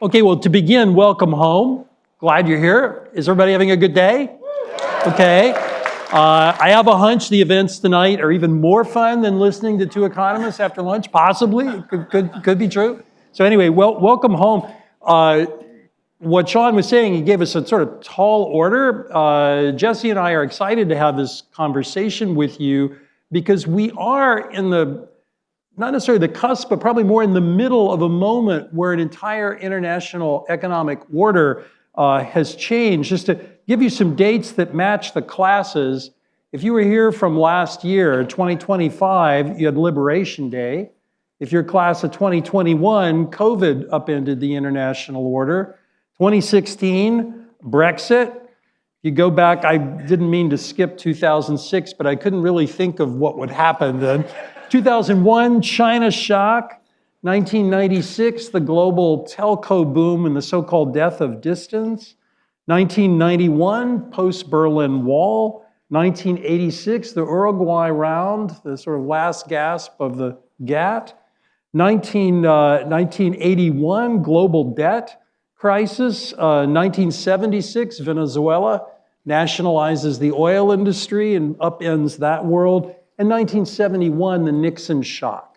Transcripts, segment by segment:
Okay, well, to begin, welcome home. Glad you're here. Is everybody having a good day? Okay. I have a hunch the events tonight are even more fun than listening to two economists after lunch, possibly. It could be true. So anyway, welcome home. What Sean was saying, he gave us a sort of tall order. Jesse and I are excited to have this conversation with you because we are in the, not necessarily the cusp, but probably more in the middle of a moment where an entire international economic order has changed. Just to give you some dates that match the classes, if you were here from last year, 2025, you had Liberation Day. If you're class of 2021, COVID upended the international order. 2016, Brexit. If you go back, I didn't mean to skip 2006, but I couldn't really think of what would happen then. 2001, China shock. 1996, the global telco boom and the so-called death of distance. 1991, post-Berlin Wall. 1986, the Uruguay round, the sort of last gasp of the GATT. 1981, global debt crisis. 1976, Venezuela nationalizes the oil industry and upends that world. And 1971, the Nixon shock.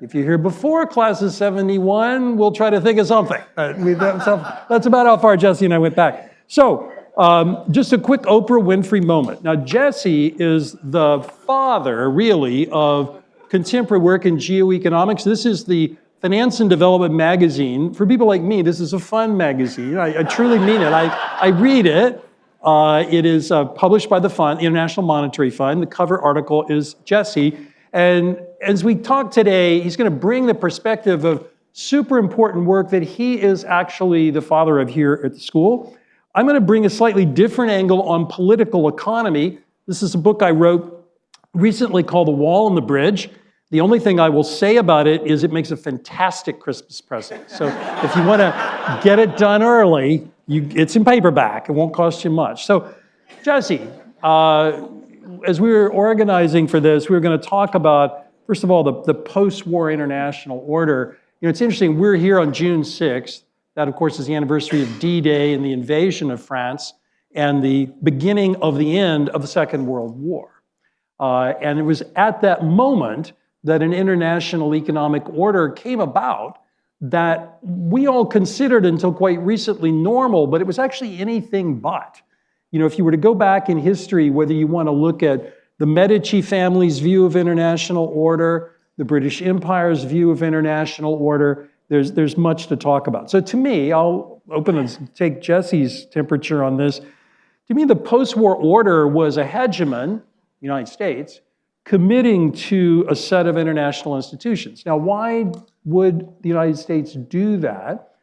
If you're here before class of 71, we'll try to think of something. That's about how far Jesse and I went back. So, just a quick Oprah Winfrey moment. Now, Jesse is the father, really, of contemporary work in geo-economics. This is the Finance and Development magazine. For people like me, this is a fun magazine. I truly mean it. I read it. It is published by the fund, the International Monetary Fund. The cover article is Jesse. And as we talk today, he's going to bring the perspective of super important work that he is actually the father of here at the school. I'm going to bring a slightly different angle on political economy. This is a book I wrote recently called The Wall and the Bridge. The only thing I will say about it is it makes a fantastic Christmas present. So if you want to get it done early, it's in paperback. It won't cost you much. So, Jesse, as we were organizing for this, we were going to talk about, first of all, the post-war international order. You know, it's interesting, we're here on June 6th. That, of course, is the anniversary of D-Day and the invasion of France and the beginning of the end of the Second World War. And it was at that moment that an international economic order came about that we all considered until quite recently normal, but it was actually anything but. You know, if you were to go back in history, whether you want to look at the Medici family's view of international order, the British Empire's view of international order, there's much to talk about. So to me, I'll open and take Jesse's temperature on this. To me, the post-war order was a hegemon, the United States, committing to a set of international institutions. Now, why would the United States do that?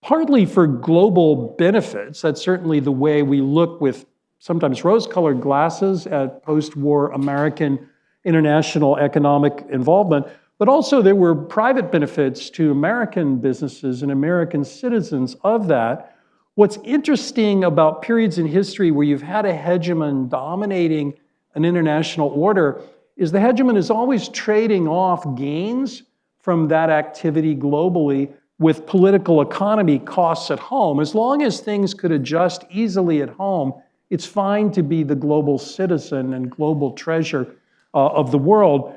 Partly for global benefits. That's certainly the way we look with sometimes rose-colored glasses at post-war American international economic involvement. But also there were private benefits to American businesses and American citizens of that. What's interesting about periods in history where you've had a hegemon dominating an international order is the hegemon is always trading off gains from that activity globally with political economy costs at home. As long as things could adjust easily at home, it's fine to be the global citizen and global treasure of the world.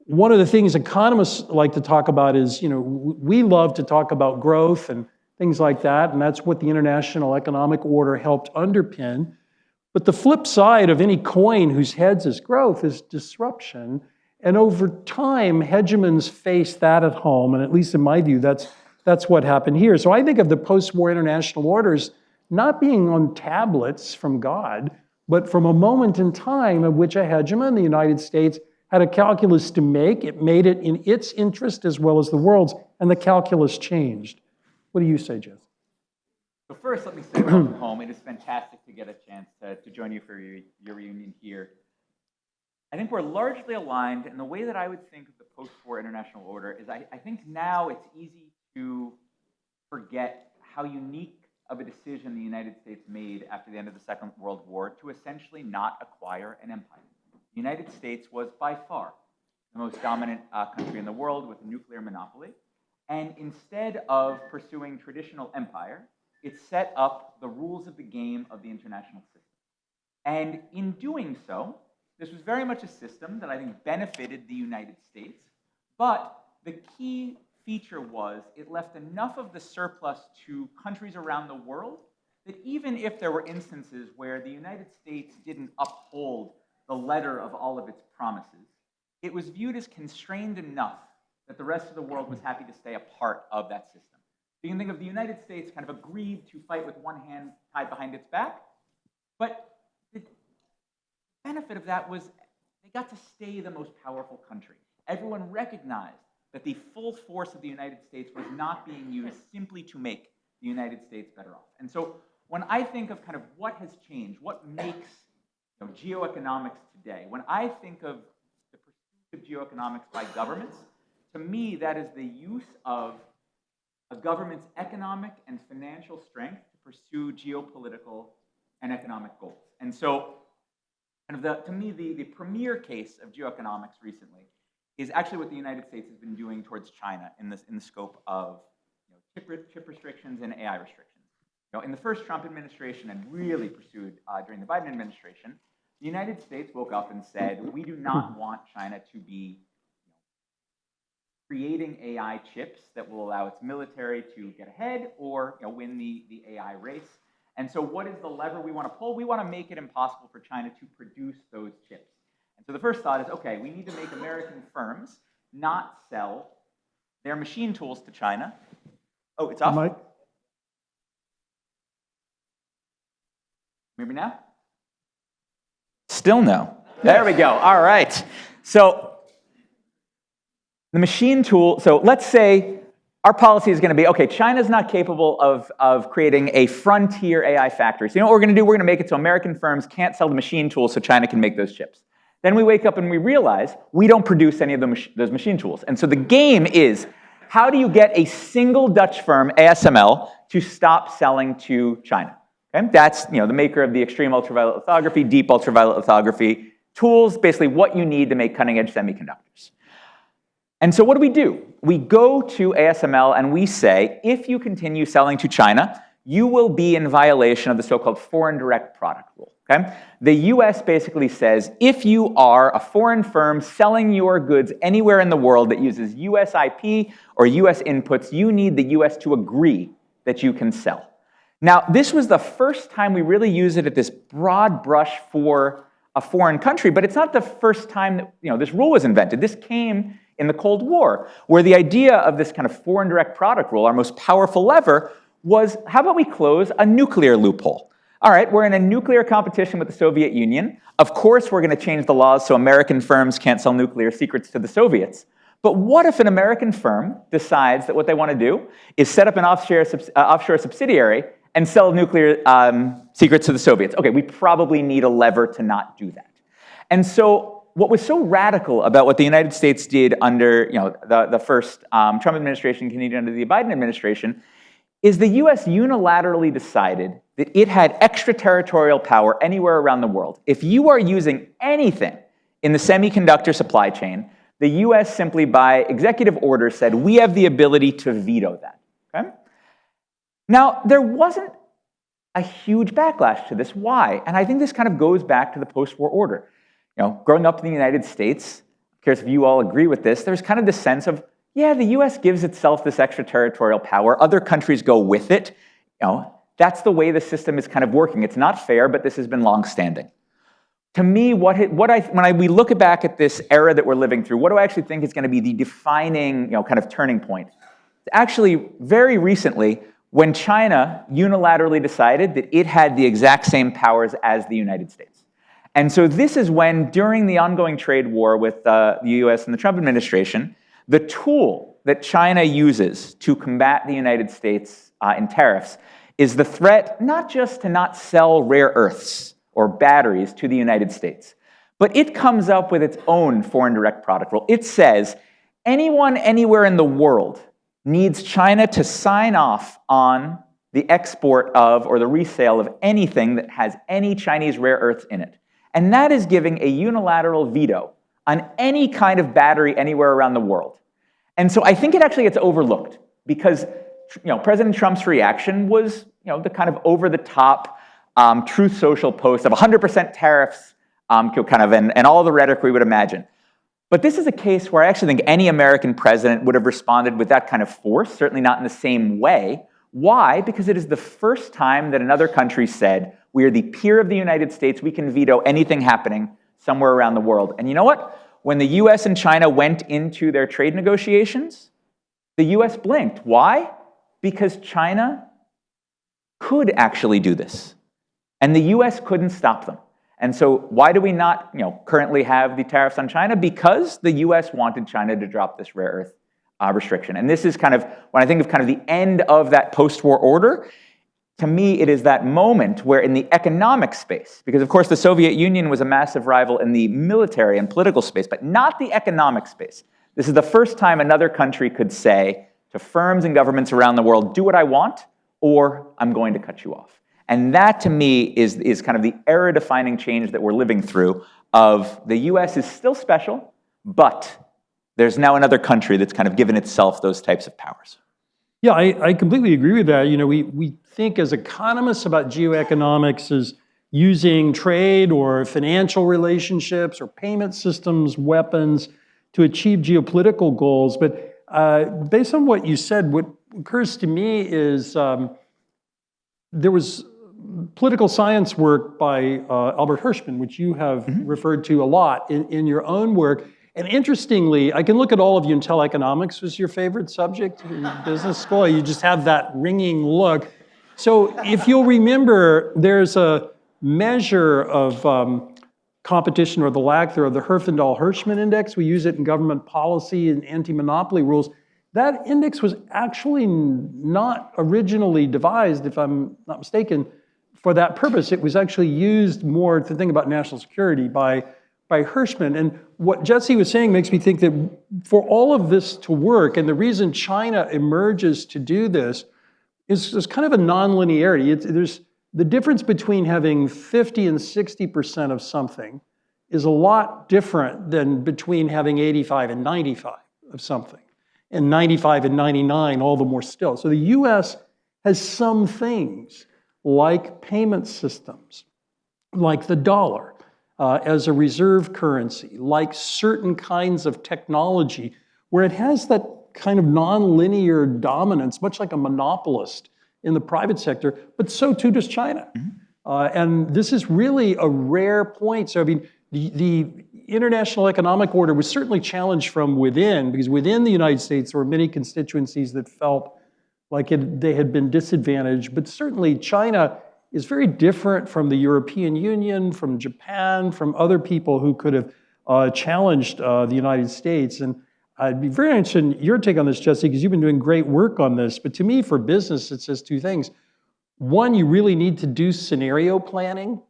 One of the things economists like to talk about is, you know, we love to talk about growth and things like that, and that's what the international economic order helped underpin. But the flip side of any coin whose heads is growth is disruption. And over time, hegemons face that at home. And at least in my view, that's what happened here. So I think of the post-war international orders not being on tablets from God, but from a moment in time in which a hegemon, the United States, had a calculus to make. It made it in its interest as well as the world's, and the calculus changed. What do you say, Jess? So first, let me say welcome home. It is fantastic to get a chance to join you for your reunion here. I think we're largely aligned, and the way that I would think of the post-war international order is I think now it's easy to forget how unique of a decision the United States made after the end of the Second World War to essentially not acquire an empire. The United States was by far the most dominant country in the world with a nuclear monopoly. And instead of pursuing traditional empire, it set up the rules of the game of the international system. And in doing so, this was very much a system that I think benefited the United States, but the key feature was it left enough of the surplus to countries around the world that even if there were instances where the United States didn't uphold the letter of all of its promises, it was viewed as constrained enough that the rest of the world was happy to stay a part of that system. So you can think of the United States kind of agreed to fight with one hand tied behind its back, but the benefit of that was they got to stay the most powerful country. Everyone recognized that the full force of the United States was not being used simply to make the United States better off. And so when I think of kind of what has changed, what makes geoeconomics today, when I think of the pursuit of geoeconomics by governments, to me that is the use of a government's economic and financial strength to pursue geopolitical and economic goals. And so kind of to me, the premier case of geoeconomics recently is actually what the United States has been doing towards China in the scope of chip restrictions and AI restrictions. In the first Trump administration and really pursued during the Biden administration, the United States woke up and said, we do not want China to be creating AI chips that will allow its military to get ahead or win the AI race. And so what is the lever we want to pull? We want to make it impossible for China to produce those chips. And so the first thought is, okay, we need to make American firms not sell their machine tools to China. Oh, it's off? Mike? Hear me now? Still no. There we go. All right. So the machine tool, so let's say our policy is going to be, okay, China's not capable of creating a frontier AI factory. So you know what we're going to do? We're going to make it so American firms can't sell the machine tools so China can make those chips. Then we wake up and we realize we don't produce any of those machine tools. And so the game is, how do you get a single Dutch firm, ASML, to stop selling to China? Okay? That's the maker of the extreme ultraviolet lithography, deep ultraviolet lithography tools, basically what you need to make cutting-edge semiconductors. And so what do? We go to ASML and we say, if you continue selling to China, you will be in violation of the so-called foreign direct product rule. Okay? The US basically says, if you are a foreign firm selling your goods anywhere in the world that uses US IP or US inputs, you need the US to agree that you can sell. Now, this was the first time we really use it at this broad brush for a foreign country, but it's not the first time that this rule was invented. This came in the Cold War, where the idea of this kind of foreign direct product rule, our most powerful lever, was how about we close a nuclear loophole? All right, we're in a nuclear competition with the Soviet Union. Of course, we're going to change the laws so American firms can't sell nuclear secrets to the Soviets. But what if an American firm decides that what they want to do is set up an offshore subsidiary and sell nuclear secrets to the Soviets? Okay, we probably need a lever to not do that. And so what was so radical about what the United States did under the first Trump administration, continued under the Biden administration, is the US unilaterally decided that it had extraterritorial power anywhere around the world. If you are using anything in the semiconductor supply chain, the US simply by executive order said, we have the ability to veto that. Okay? Now, there wasn't a huge backlash to this. Why? And I think this kind of goes back to the post-war order. Growing up in the United States, I'm curious if you all agree with this, there's kind of this sense of, yeah, the US gives itself this extraterritorial power, other countries go with it. That's the way the system is kind of working. It's not fair, but this has been long-standing. To me, when we look back at this era that we're living through, what do I actually think is going to be the defining kind of turning point? Actually, very recently, when China unilaterally decided that it had the exact same powers as the United States. And so this is when, during the ongoing trade war with the US and the Trump administration, the tool that China uses to combat the United States in tariffs is the threat not just to not sell rare earths or batteries to the United States, but it comes up with its own foreign direct product rule. It says anyone anywhere in the world needs China to sign off on the export of or the resale of anything that has any Chinese rare earths in it. And that is giving a unilateral veto on any kind of battery anywhere around the world. And so I think it actually gets overlooked because President Trump's reaction was the kind of over-the-top Truth Social post of 100% tariffs, and all the rhetoric we would imagine. But this is a case where I actually think any American president would have responded with that kind of force, certainly not in the same way. Why? Because it is the first time that another country said, we are the peer of the United States, we can veto anything happening somewhere around the world. And you know what? When the US and China went into their trade negotiations, the US blinked. Why? Because China could actually do this, and the US couldn't stop them. And so why do we not currently have the tariffs on China? Because the US wanted China to drop this rare earth restriction. And this is kind of, when I think of kind of the end of that post-war order, to me it is that moment where in the economic space, because of course the Soviet Union was a massive rival in the military and political space, but not the economic space. This is the first time another country could say to firms and governments around the world, do what I want, or I'm going to cut you off. And that, to me, is kind of the era-defining change that we're living through of the US is still special, but there's now another country that's kind of given itself those types of powers. Yeah, I completely agree with that. We think as economists about geoeconomics as using trade or financial relationships or payment systems, weapons to achieve geopolitical goals. But based on what you said, what occurs to me is there was political science work by Albert Hirschman, which you have referred to a lot in your own work. And interestingly, I can look at all of you and tell economics was your favorite subject in business school. You just have that ringing look. So if you'll remember, there's a measure of competition or the lack thereof, the Herfindahl-Hirschman Index. We use it in government policy and anti-monopoly rules. That index was actually not originally devised, if I'm not mistaken, for that purpose. It was actually used more to think about national security by Hirschman. And what Jesse was saying makes me think that for all of this to work, and the reason China emerges to do this is kind of a nonlinearity. There's the difference between having 50 and 60% of something is a lot different than between having 85 and 95 of something, and 95 and 99, all the more still. So the US has some things like payment systems, like the dollar as a reserve currency, like certain kinds of technology where it has that kind of nonlinear dominance, much like a monopolist in the private sector, but so too does China. And this is really a rare point. So I mean, the international economic order was certainly challenged from within, because within the United States there were many constituencies that felt like they had been disadvantaged. But certainly China is very different from the European Union, from Japan, from other people who could have challenged the United States. And I'd be very interested in your take on this, Jesse, because you've been doing great work on this. But to me, for business, it says two things. One, you really need to do scenario planning,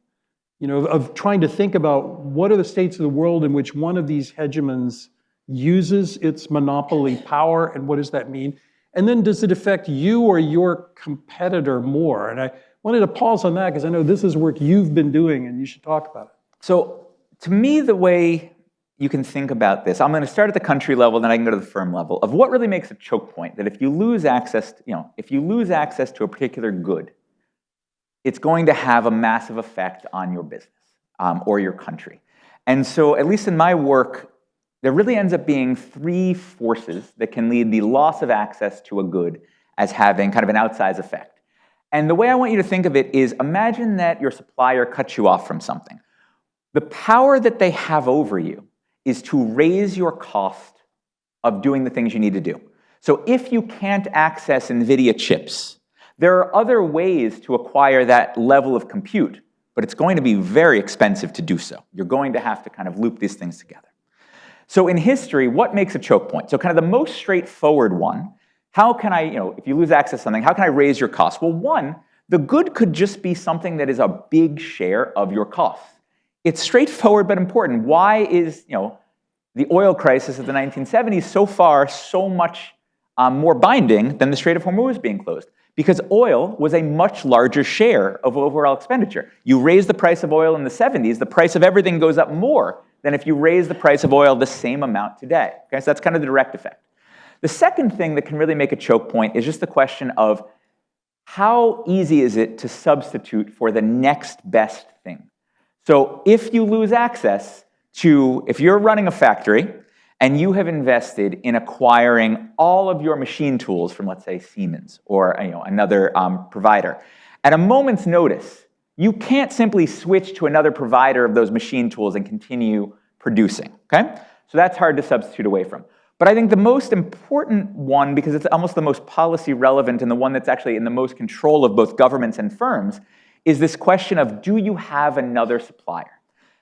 of trying to think about what are the states of the world in which one of these hegemons uses its monopoly power, and what does that mean? And then does it affect you or your competitor more? And I wanted to pause on that because I know this is work you've been doing and you should talk about it. So to me, the way you can think about this, I'm going to start at the country level, then I can go to the firm level, of what really makes a choke point, that if you lose access to a particular good, it's going to have a massive effect on your business or your country. And so at least in my work, there really ends up being three forces that can lead the loss of access to a good as having kind of an outsized effect. And the way I want you to think of it is, imagine that your supplier cuts you off from something. The power that they have over you is to raise your cost of doing the things you need to do. So if you can't access NVIDIA chips, there are other ways to acquire that level of compute, but it's going to be very expensive to do so. You're going to have to kind of loop these things together. So in history, what makes a choke point? So kind of the most straightforward one, how can I, if you lose access to something, how can I raise your costs? Well, one, the good could just be something that is a big share of your costs. It's straightforward but important. Why is, the oil crisis of the 1970s so far so much more binding than the Strait of Hormuz being closed? Because oil was a much larger share of overall expenditure. You raise the price of oil in the 70s, the price of everything goes up more than if you raise the price of oil the same amount today. Okay, so that's kind of the direct effect. The second thing that can really make a choke point is just the question of how easy is it to substitute for the next best thing? So if you lose access to, if you're running a factory and you have invested in acquiring all of your machine tools from, let's say, Siemens or another provider, at a moment's notice, you can't simply switch to another provider of those machine tools and continue producing, okay? So that's hard to substitute away from. But I think the most important one, because it's almost the most policy relevant and the one that's actually in the most control of both governments and firms, is this question of, do you have another supplier?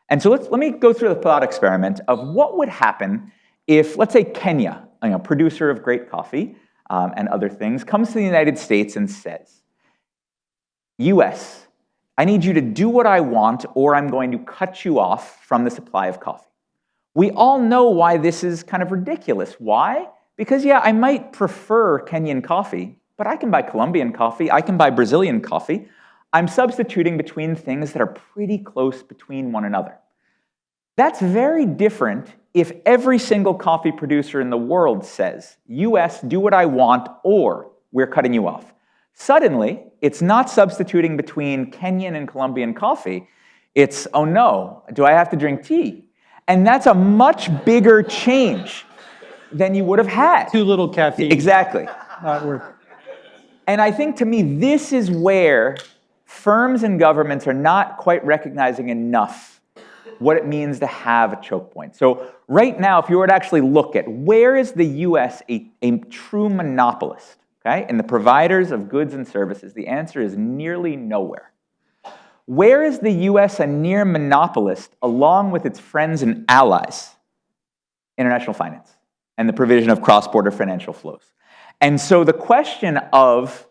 And so let me go through the thought experiment of what would happen if, let's say, Kenya, a producer of great coffee and other things, comes to the United States and says, US, I need you to do what I want or I'm going to cut you off from the supply of coffee. We all know why this is kind of ridiculous. Why? Because, yeah, I might prefer Kenyan coffee, but I can buy Colombian coffee, I can buy Brazilian coffee. I'm substituting between things that are pretty close between one another. That's very different if every single coffee producer in the world says, US, do what I want, or we're cutting you off. Suddenly, it's not substituting between Kenyan and Colombian coffee. It's, oh no, do I have to drink tea? And that's a much bigger change than you would have had. Too little caffeine. Exactly. Not worth. And I think, to me, this is where firms and governments are not quite recognizing enough what it means to have a choke point. So right now, if you were to actually look at where is the US a true monopolist, okay, in the providers of goods and services, the answer is nearly nowhere. Where is the US a near monopolist along with its friends and allies? International finance and the provision of cross-border financial flows. And so the question of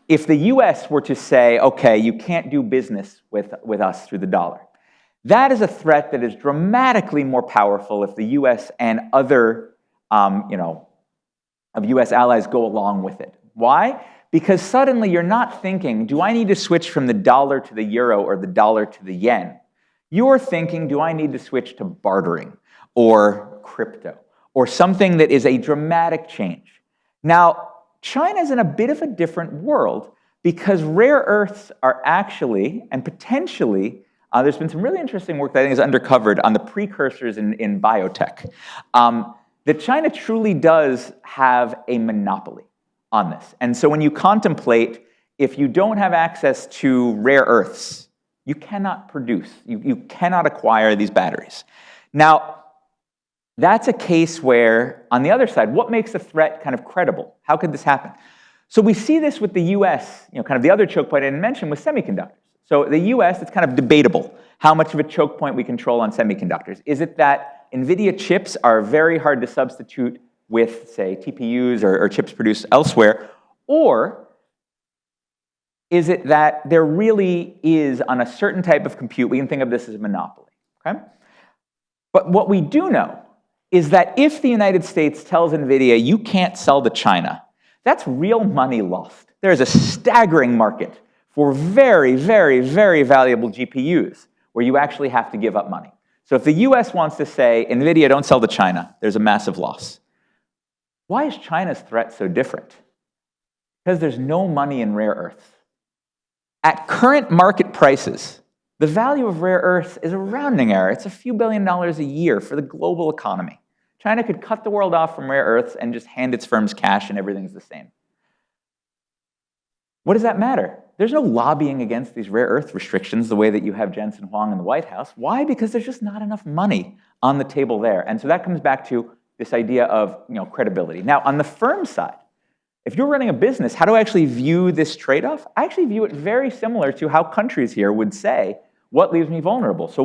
if the US were to say, okay, you can't do business with us through the dollar, that is a threat that is dramatically more powerful if the US and other of US allies go along with it. Why? Because suddenly you're not thinking, do I need to switch from the dollar to the euro or the dollar to the yen? You're thinking, do I need to switch to bartering or crypto or something that is a dramatic change? Now, China's in a bit of a different world because rare earths are actually, and potentially, there's been some really interesting work that I think is undercovered on the precursors in biotech, that China truly does have a monopoly on this. And so when you contemplate, if you don't have access to rare earths, you cannot produce, you cannot acquire these batteries. Now, that's a case where, on the other side, what makes a threat kind of credible? How could this happen? So we see this with the US, kind of the other choke point I didn't mention was semiconductors. So the US, it's kind of debatable how much of a choke point we control on semiconductors. Is it that NVIDIA chips are very hard to substitute with, say, TPUs or chips produced elsewhere? Or is it that there really is, on a certain type of compute, we can think of this as a monopoly, okay? But what we do know is that if the United States tells NVIDIA, you can't sell to China, that's real money lost. There's a staggering market for very, very, very valuable GPUs where you actually have to give up money. So if the US wants to say, NVIDIA, don't sell to China, there's a massive loss. Why is China's threat so different? Because there's no money in rare earths. At current market prices, the value of rare earths is a rounding error. It's a few $1 billion a year for the global economy. China could cut the world off from rare earths and just hand its firms cash and everything's the same. What does that matter? There's no lobbying against these rare earth restrictions the way that you have Jensen Huang in the White House. Why? Because there's just not enough money on the table there. And so that comes back to this idea of credibility. Now, on the firm side, if you're running a business, how do I actually view this trade-off? I actually view it very similar to how countries here would say, what leaves me vulnerable? So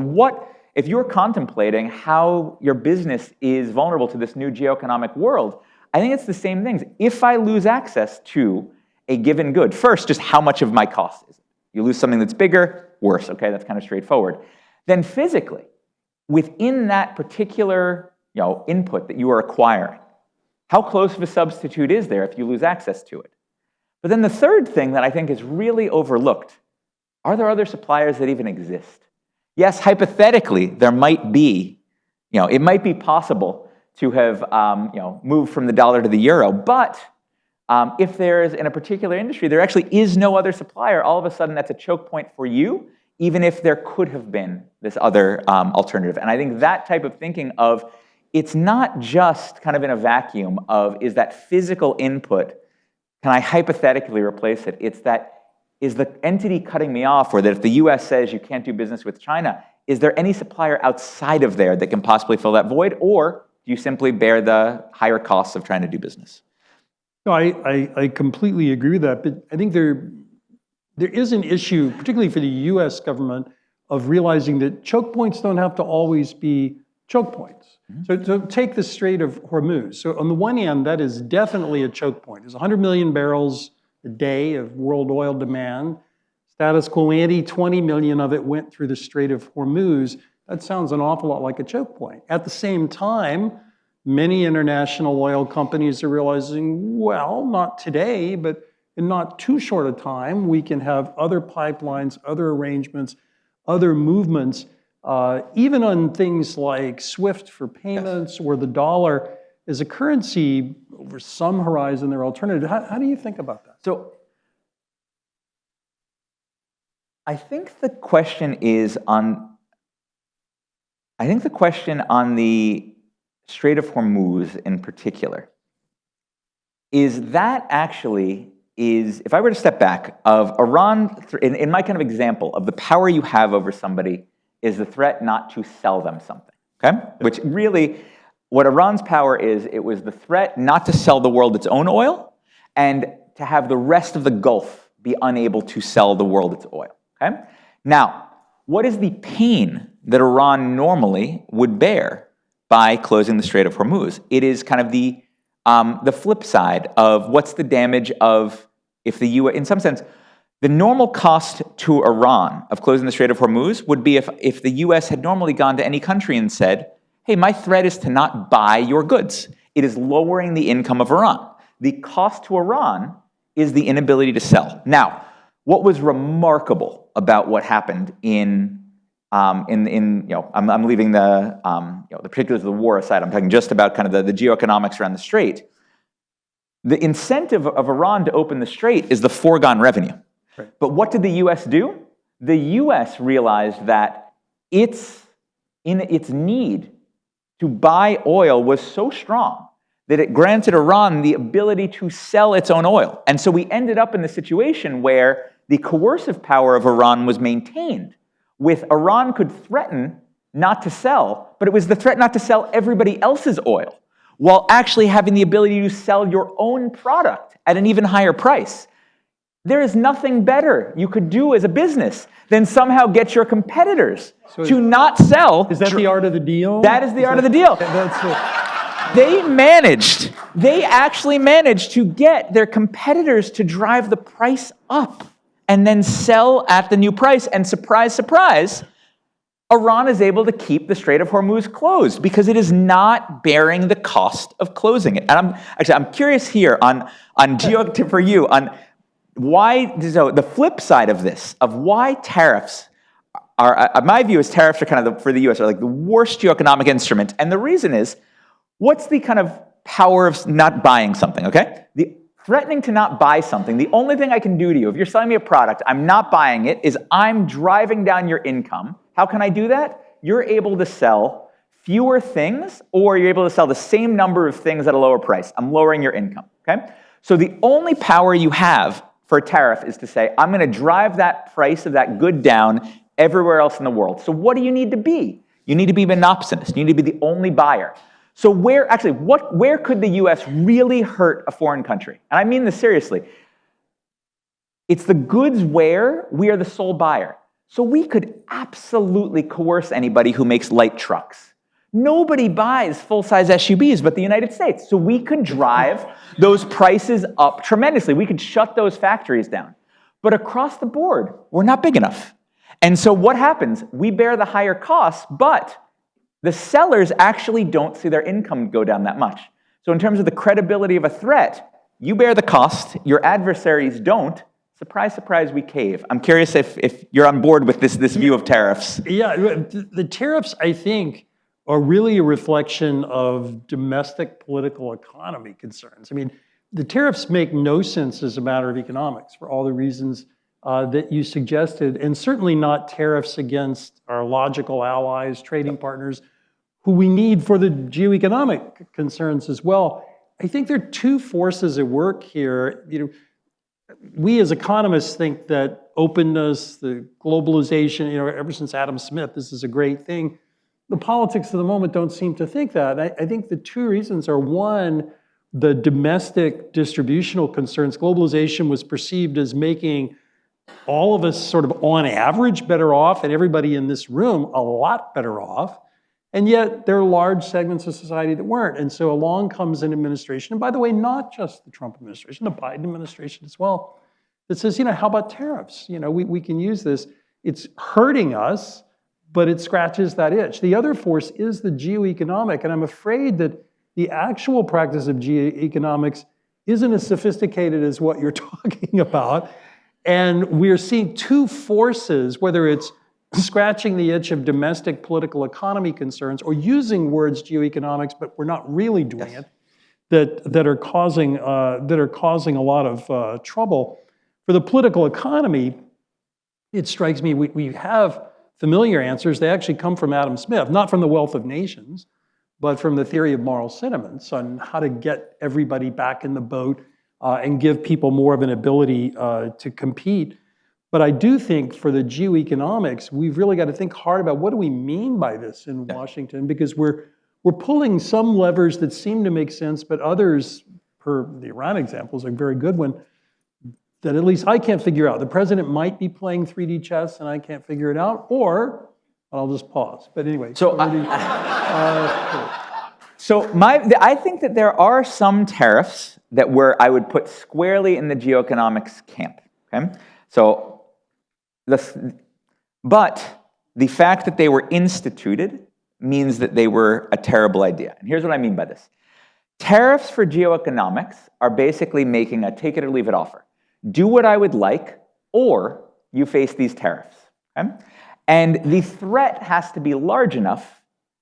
if you're contemplating how your business is vulnerable to this new geo-economic world, I think it's the same things. If I lose access to a given good, first, just how much of my cost is it? You lose something that's bigger, worse, okay, that's kind of straightforward. Then physically, within that particular input that you are acquiring, how close of a substitute is there if you lose access to it? But then the third thing that I think is really overlooked, are there other suppliers that even exist? Yes, hypothetically, there might be, it might be possible to have moved from the dollar to the euro. But if there's, in a particular industry, there actually is no other supplier, all of a sudden that's a choke point for you, even if there could have been this other alternative. And I think that type of thinking of, it's not just kind of in a vacuum of, is that physical input, can I hypothetically replace it? It's that, is the entity cutting me off, or that if the US says you can't do business with China, is there any supplier outside of there that can possibly fill that void, or do you simply bear the higher costs of trying to do business? No, I completely agree with that, but I think there is an issue, particularly for the US government, of realizing that choke points don't have to always be choke points. So take the Strait of Hormuz. So on the one hand, that is definitely a choke point. There's 100 million barrels a day of world oil demand. Status quo ante, 20 million of it went through the Strait of Hormuz. That sounds an awful lot like a choke point. At the same time, many international oil companies are realizing, well, not today, but in not too short a time, we can have other pipelines, other arrangements, other movements, even on things like SWIFT for payments, or the dollar as a currency over some horizon, they're alternative. How do you think about that? So I think the question is on, the Strait of Hormuz in particular, is that actually if I were to step back of Iran, in my kind of example of the power you have over somebody is the threat not to sell them something, okay? Which really, what Iran's power is, it was the threat not to sell the world its own oil and to have the rest of the Gulf be unable to sell the world its oil, okay? Now, what is the pain that Iran normally would bear by closing the Strait of Hormuz? It is kind of the flip side of what's the damage of, if the U.S., in some sense, the normal cost to Iran of closing the Strait of Hormuz would be if the U.S. had normally gone to any country and said, hey, my threat is to not buy your goods. It is lowering the income of Iran. The cost to Iran is the inability to sell. Now, what was remarkable about what happened I'm leaving the particulars of the war aside. I'm talking just about kind of the geoeconomics around the strait. The incentive of Iran to open the strait is the foregone revenue. Right. But what did the U.S. do? The U.S. realized that its need to buy oil was so strong that it granted Iran the ability to sell its own oil. And so we ended up in the situation where the coercive power of Iran was maintained. With Iran could threaten not to sell, but it was the threat not to sell everybody else's oil, while actually having the ability to sell your own product at an even higher price. There is nothing better you could do as a business than somehow get your competitors to not sell. Is that the art of the deal? That is the art of the deal. They actually managed to get their competitors to drive the price up and then sell at the new price. And surprise, surprise, Iran is able to keep the Strait of Hormuz closed because it is not bearing the cost of closing it. And I'm curious here on for you on why. So the flip side of this, of why tariffs are, my view is tariffs are kind of for the U.S. are like the worst geoeconomic instrument, and the reason is, what's the kind of power of not buying something? Okay, threatening to not buy something, the only thing I can do to you, if you're selling me a product, I'm not buying it, is I'm driving down your income. How can I do that? You're able to sell fewer things, or you're able to sell the same number of things at a lower price. I'm lowering your income, okay? So the only power you have for a tariff is to say, I'm gonna drive that price of that good down everywhere else in the world. So what do you need to be? You need to be monopsonist. You need to be the only buyer. So where could the US really hurt a foreign country? And I mean this seriously. It's the goods where we are the sole buyer. So we could absolutely coerce anybody who makes light trucks. Nobody buys full-size SUVs but the United States. So we could drive those prices up tremendously. We could shut those factories down. But across the board, we're not big enough. And so what happens? We bear the higher costs, but the sellers actually don't see their income go down that much. So in terms of the credibility of a threat, you bear the cost, your adversaries don't. Surprise, surprise, we cave. I'm curious if you're on board with this view of tariffs. Yeah, the tariffs, I think, are really a reflection of domestic political economy concerns. I mean, the tariffs make no sense as a matter of economics for all the reasons that you suggested, and certainly not tariffs against our logical allies, trading partners, who we need for the geoeconomic concerns as well. I think there are two forces at work here. We as economists think that openness, the globalization, ever since Adam Smith, this is a great thing. The politics of the moment don't seem to think that. I think the two reasons are, one, the domestic distributional concerns. Globalization was perceived as making all of us sort of on average better off, and everybody in this room a lot better off. And yet there are large segments of society that weren't. And so along comes an administration, and by the way, not just the Trump administration, the Biden administration as well, that says, how about tariffs? We can use this. It's hurting us, but it scratches that itch. The other force is the geoeconomic, and I'm afraid that the actual practice of geoeconomics isn't as sophisticated as what you're talking about. And we're seeing two forces, whether it's scratching the itch of domestic political economy concerns or using words geoeconomics, but we're not really doing it, that are causing a lot of trouble. For the political economy, it strikes me we have familiar answers. They actually come from Adam Smith, not from The Wealth of Nations, but from the theory of moral sentiments on how to get everybody back in the boat and give people more of an ability to compete. But I do think for the geoeconomics, we've really got to think hard about what do we mean by this in Washington, because we're pulling some levers that seem to make sense, but others, per the Iran example, is a very good one, that at least I can't figure out. The president might be playing 3D chess and I can't figure it out, or I'll just pause. But anyway. So, I think that there are some tariffs that I would put squarely in the geoeconomics camp. Okay, but the fact that they were instituted means that they were a terrible idea. And here's what I mean by this. Tariffs for geoeconomics are basically making a take it or leave it offer. Do what I would like, or you face these tariffs. Okay? And the threat has to be large enough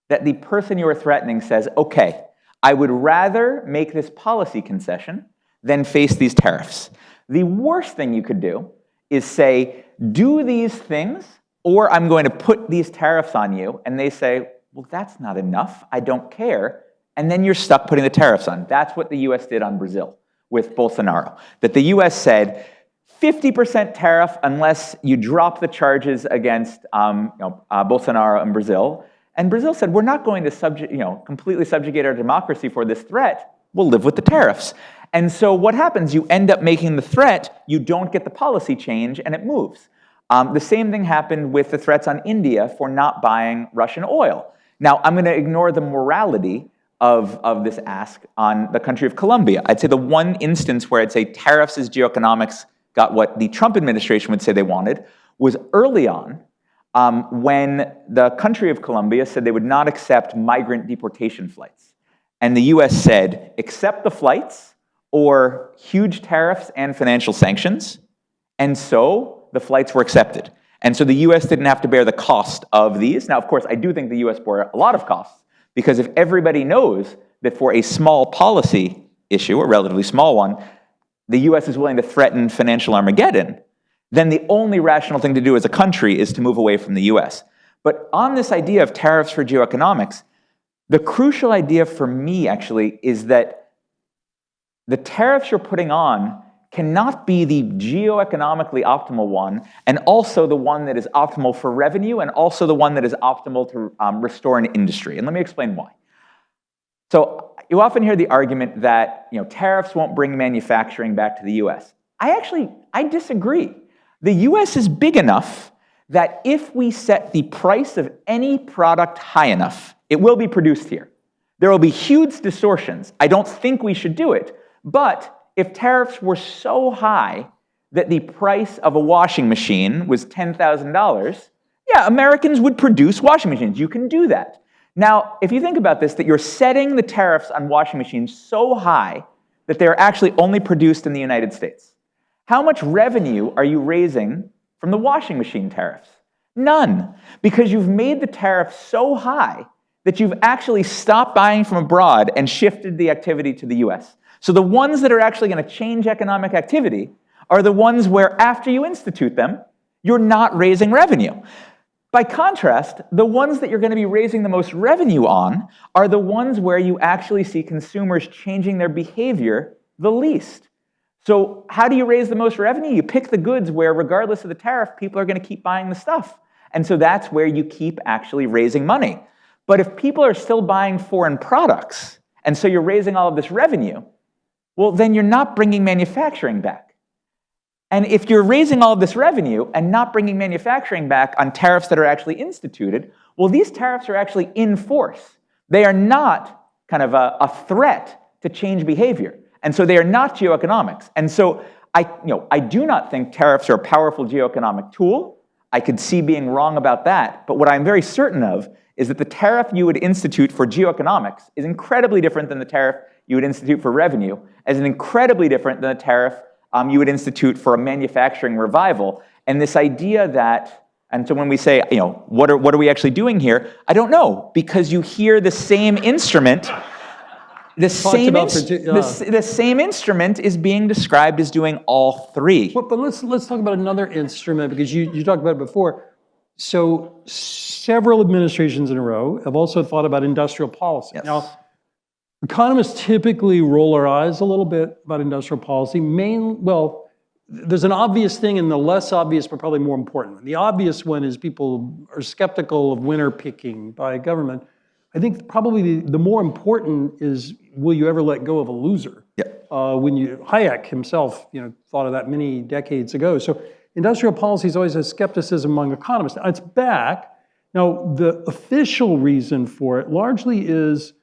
that the person you are threatening says, okay, I would rather make this policy concession than face these tariffs. The worst thing you could do is say, do these things, or I'm going to put these tariffs on you. And they say, well, that's not enough. I don't care. And then you're stuck putting the tariffs on. That's what the US did on Brazil with Bolsonaro. That the US said, 50% tariff unless you drop the charges against Bolsonaro in Brazil. And Brazil said, we're not going to completely subjugate our democracy for this threat. We'll live with the tariffs. And so what happens? You end up making the threat, you don't get the policy change, and it moves. The same thing happened with the threats on India for not buying Russian oil. Now, I'm going to ignore the morality of this ask on the country of Colombia. I'd say the one instance where I'd say tariffs as geoeconomics got what the Trump administration would say they wanted was early on when the country of Colombia said they would not accept migrant deportation flights. And the US said, accept the flights or huge tariffs and financial sanctions. And so the flights were accepted. And so the US didn't have to bear the cost of these. Now, of course, I do think the US bore a lot of costs, because if everybody knows that for a small policy issue, a relatively small one, the US is willing to threaten financial Armageddon, then the only rational thing to do as a country is to move away from the US. But on this idea of tariffs for geoeconomics, the crucial idea for me actually is that the tariffs you're putting on cannot be the geoeconomically optimal one, and also the one that is optimal for revenue, and also the one that is optimal to restore an industry. And let me explain why. So you often hear the argument that tariffs won't bring manufacturing back to the US. I disagree. The US is big enough that if we set the price of any product high enough, it will be produced here. There will be huge distortions. I don't think we should do it, but if tariffs were so high that the price of a washing machine was $10,000, yeah, Americans would produce washing machines. You can do that. Now, if you think about this, that you're setting the tariffs on washing machines so high that they're actually only produced in the United States. How much revenue are you raising from the washing machine tariffs? None, because you've made the tariff so high that you've actually stopped buying from abroad and shifted the activity to the US. So the ones that are actually going to change economic activity are the ones where after you institute them, you're not raising revenue. By contrast, the ones that you're going to be raising the most revenue on are the ones where you actually see consumers changing their behavior the least. So how do you raise the most revenue? You pick the goods where, regardless of the tariff, people are going to keep buying the stuff. And so that's where you keep actually raising money. But if people are still buying foreign products, and so you're raising all of this revenue, well, then you're not bringing manufacturing back. And if you're raising all of this revenue and not bringing manufacturing back on tariffs that are actually instituted, well, these tariffs are actually in force. They are not kind of a threat to change behavior. And so they are not geoeconomics. And so I do not think tariffs are a powerful geoeconomic tool. I could see being wrong about that. But what I'm very certain of is that the tariff you would institute for geoeconomics is incredibly different than the tariff you would institute for revenue, as an incredibly different than the tariff you would institute for a manufacturing revival. And this idea that, and so when we say, what are we actually doing here? I don't know, because you hear the same instrument, the same instrument is being described as doing all three. But let's talk about another instrument, because you talked about it before. So several administrations in a row have also thought about industrial policy. Yes. Now, economists typically roll our eyes a little bit about industrial policy. Well, there's an obvious thing and the less obvious, but probably more important one. The obvious one is people are skeptical of winner picking by government. I think probably the more important is, will you ever let go of a loser? Yeah. Hayek himself, thought of that many decades ago. So industrial policy has always had skepticism among economists. Now, it's back. Now, the official reason for it largely is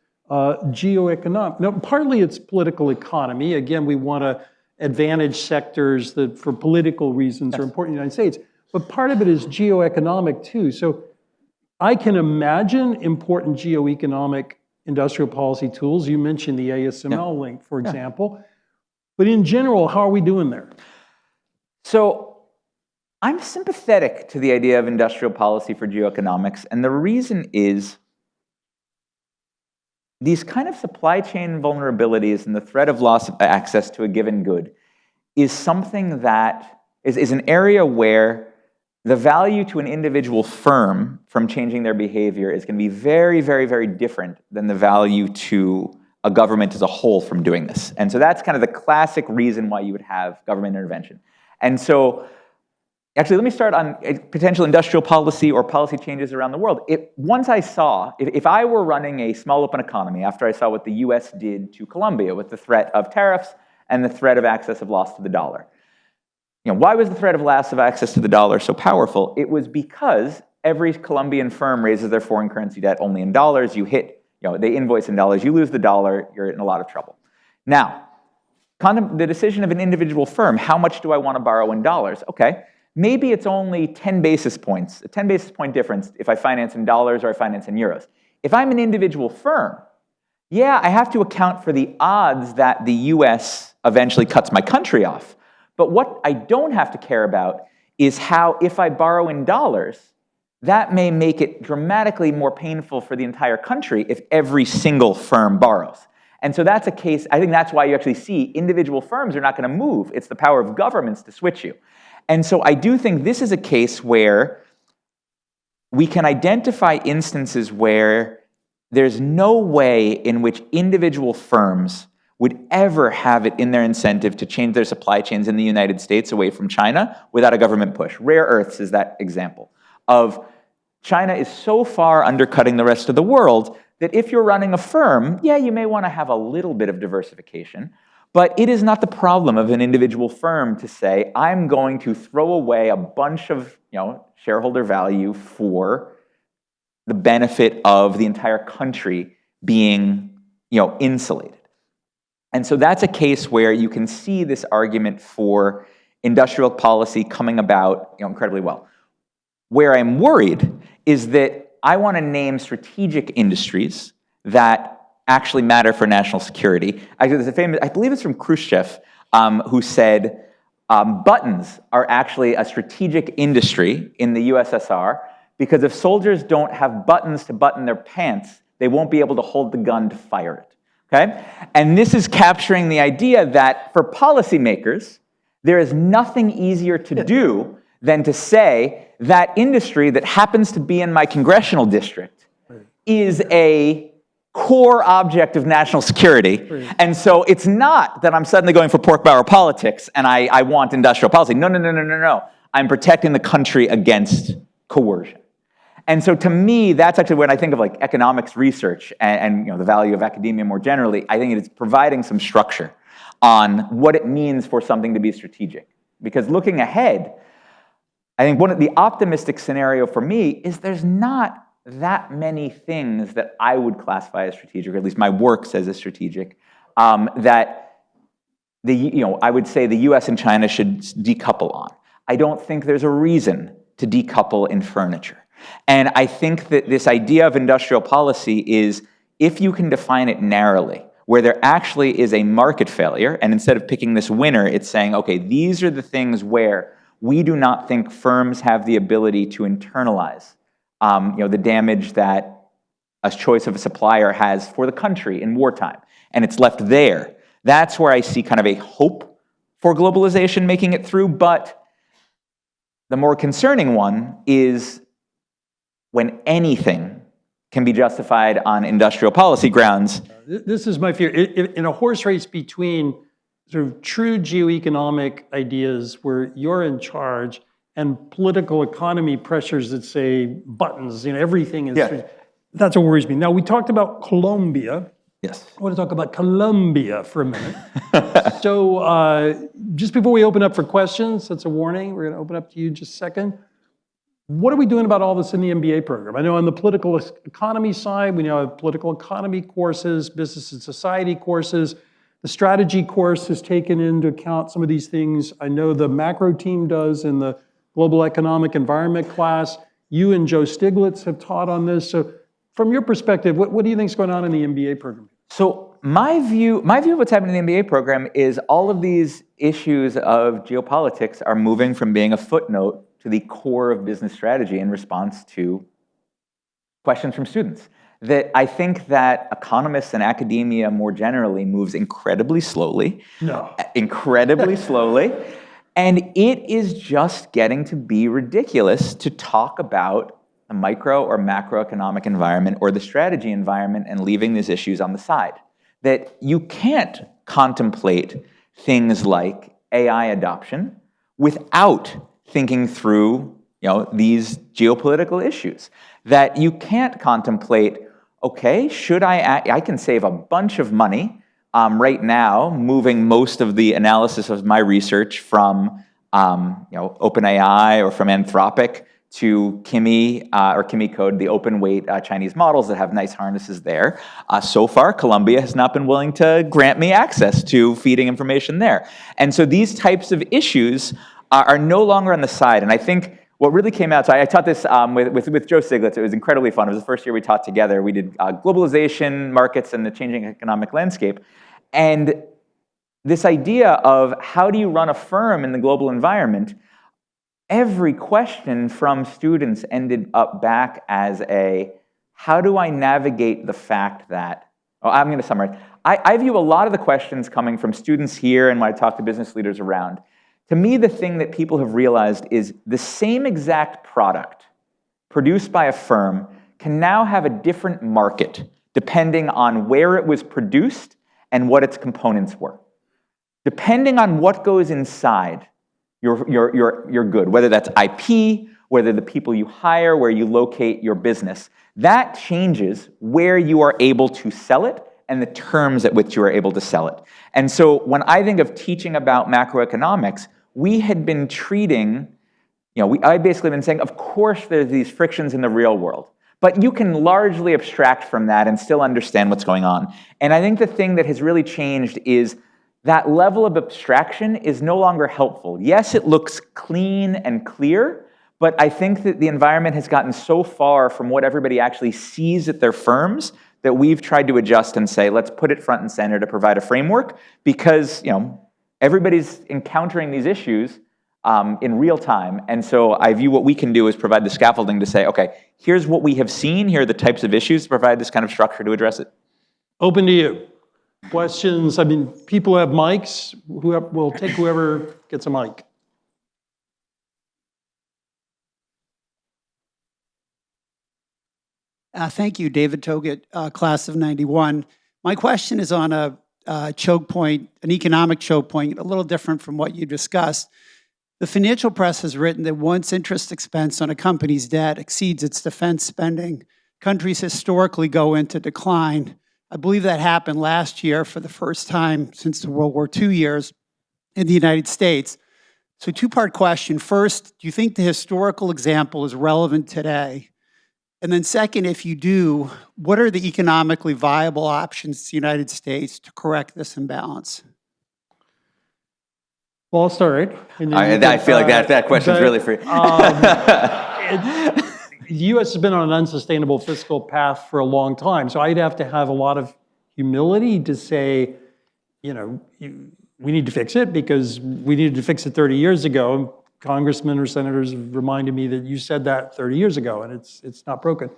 geo-economic. Now, partly it's political economy. Again, we want to advantage sectors that, for political reasons, are important in the United States. But part of it is geo-economic too. So I can imagine important geo-economic industrial policy tools. You mentioned the ASML link, for example. But in general, how are we doing there? So I'm sympathetic to the idea of industrial policy for geoeconomics, and the reason is these kind of supply chain vulnerabilities and the threat of loss of access to a given good is something that is an area where the value to an individual firm from changing their behavior is going to be very, very, very different than the value to a government as a whole from doing this. And so that's kind of the classic reason why you would have government intervention. And so actually, let me start on potential industrial policy or policy changes around the world. If I were running a small open economy after I saw what the US did to Colombia with the threat of tariffs and the threat of access of loss to the dollar. Why was the threat of loss of access to the dollar so powerful? It was because every Colombian firm raises their foreign currency debt only in dollars. They invoice in dollars, you lose the dollar, you're in a lot of trouble. Now, the decision of an individual firm, how much do I want to borrow in dollars? Okay. Maybe it's only 10 basis points, a 10 basis point difference if I finance in dollars or I finance in euros. If I'm an individual firm, I have to account for the odds that the US eventually cuts my country off. But what I don't have to care about is how, if I borrow in dollars, that may make it dramatically more painful for the entire country if every single firm borrows. And so that's a case, I think that's why you actually see individual firms are not going to move. It's the power of governments to switch you. And so I do think this is a case where we can identify instances where there's no way in which individual firms would ever have it in their incentive to change their supply chains in the United States away from China without a government push. Rare earths is that example of China is so far undercutting the rest of the world that if you're running a firm, you may want to have a little bit of diversification. But it is not the problem of an individual firm to say, I'm going to throw away a bunch of shareholder value for the benefit of the entire country being insulated. And so that's a case where you can see this argument for industrial policy coming about incredibly well. Where I'm worried is that I want to name strategic industries that actually matter for national security. There's a famous, I believe it's from Khrushchev, who said buttons are actually a strategic industry in the USSR because if soldiers don't have buttons to button their pants, they won't be able to hold the gun to fire it. Okay? And this is capturing the idea that for policymakers, there is nothing easier to do than to say that industry that happens to be in my congressional district is a core object of national security. And so it's not that I'm suddenly going for pork barrel politics and I want industrial policy. No, no, no, no, no, no. I'm protecting the country against coercion. And so to me, that's actually when I think of like economics research and the value of academia more generally, I think it is providing some structure on what it means for something to be strategic. Because looking ahead, I think one of the optimistic scenario for me is there's not that many things that I would classify as strategic, or at least my work says as strategic, that I would say the US and China should decouple on. I don't think there's a reason to decouple in furniture. And I think that this idea of industrial policy is, if you can define it narrowly, where there actually is a market failure, and instead of picking this winner, it's saying, okay, these are the things where we do not think firms have the ability to internalize the damage that a choice of a supplier has for the country in wartime, and it's left there. That's where I see kind of a hope for globalization making it through, but the more concerning one is when anything can be justified on industrial policy grounds. This is my fear. In a horse race between sort of true geoeconomic ideas where you're in charge and political economy pressures that say buttons, everything is, that's what worries me. Now, we talked about Colombia. Yes. I want to talk about Colombia for a minute. So just before we open up for questions, that's a warning. We're going to open up to you in just a second. What are we doing about all this in the MBA program? I know on the political economy side, we now have political economy courses, business and society courses. The strategy course has taken into account some of these things. I know the macro team does in the global economic environment class. You and Joe Stiglitz have taught on this. So from your perspective, what do you think is going on in the MBA program? So my view of what's happening in the MBA program is all of these issues of geopolitics are moving from being a footnote to the core of business strategy in response to questions from students. That I think that economists and academia more generally moves incredibly slowly. No. Incredibly slowly. And it is just getting to be ridiculous to talk about the micro or macroeconomic environment or the strategy environment and leaving these issues on the side. That you can't contemplate things like AI adoption without thinking through these geopolitical issues. That you can't contemplate, okay, should I can save a bunch of money right now moving most of the analysis of my research from OpenAI or from Anthropic to Kimi or Kimi Code, the open weight Chinese models that have nice harnesses there. So far, Colombia has not been willing to grant me access to feeding information there. And so these types of issues are no longer on the side. And I think what really came out, so I taught this with Joe Stiglitz. It was incredibly fun. It was the first year we taught together. We did globalization, markets, and the changing economic landscape. And this idea of how do you run a firm in the global environment, every question from students ended up back as how do I navigate the fact that, I'm going to summarize. I view a lot of the questions coming from students here and when I talk to business leaders around. To me, the thing that people have realized is the same exact product produced by a firm can now have a different market depending on where it was produced and what its components were. Depending on what goes inside, you're good, whether that's IP, whether the people you hire, where you locate your business. That changes where you are able to sell it and the terms at which you are able to sell it. And so when I think of teaching about macroeconomics, we had been treating, I basically been saying, of course there's these frictions in the real world, but you can largely abstract from that and still understand what's going on. And I think the thing that has really changed is that level of abstraction is no longer helpful. Yes, it looks clean and clear, but I think that the environment has gotten so far from what everybody actually sees at their firms that we've tried to adjust and say, let's put it front and center to provide a framework because, everybody's encountering these issues in real time. And so I view what we can do is provide the scaffolding to say, okay, here's what we have seen, here are the types of issues, to provide this kind of structure to address it. Open to you. Questions? I mean, people have mics. We'll take whoever gets a mic. Thank you, David Togut, class of 91. My question is on a choke point, an economic choke point, a little different from what you discussed. The financial press has written that once interest expense on a company's debt exceeds its defense spending, countries historically go into decline. I believe that happened last year for the first time since the World War II years in the United States. So two-part question. First, do you think the historical example is relevant today? And then second, if you do, what are the economically viable options to the United States to correct this imbalance? Well, I'll start. I feel like that question's really for you. The U.S. has been on an unsustainable fiscal path for a long time, so I'd have to have a lot of humility to say, we need to fix it because we needed to fix it 30 years ago. Congressmen or senators have reminded me that you said that 30 years ago, and it's not broken.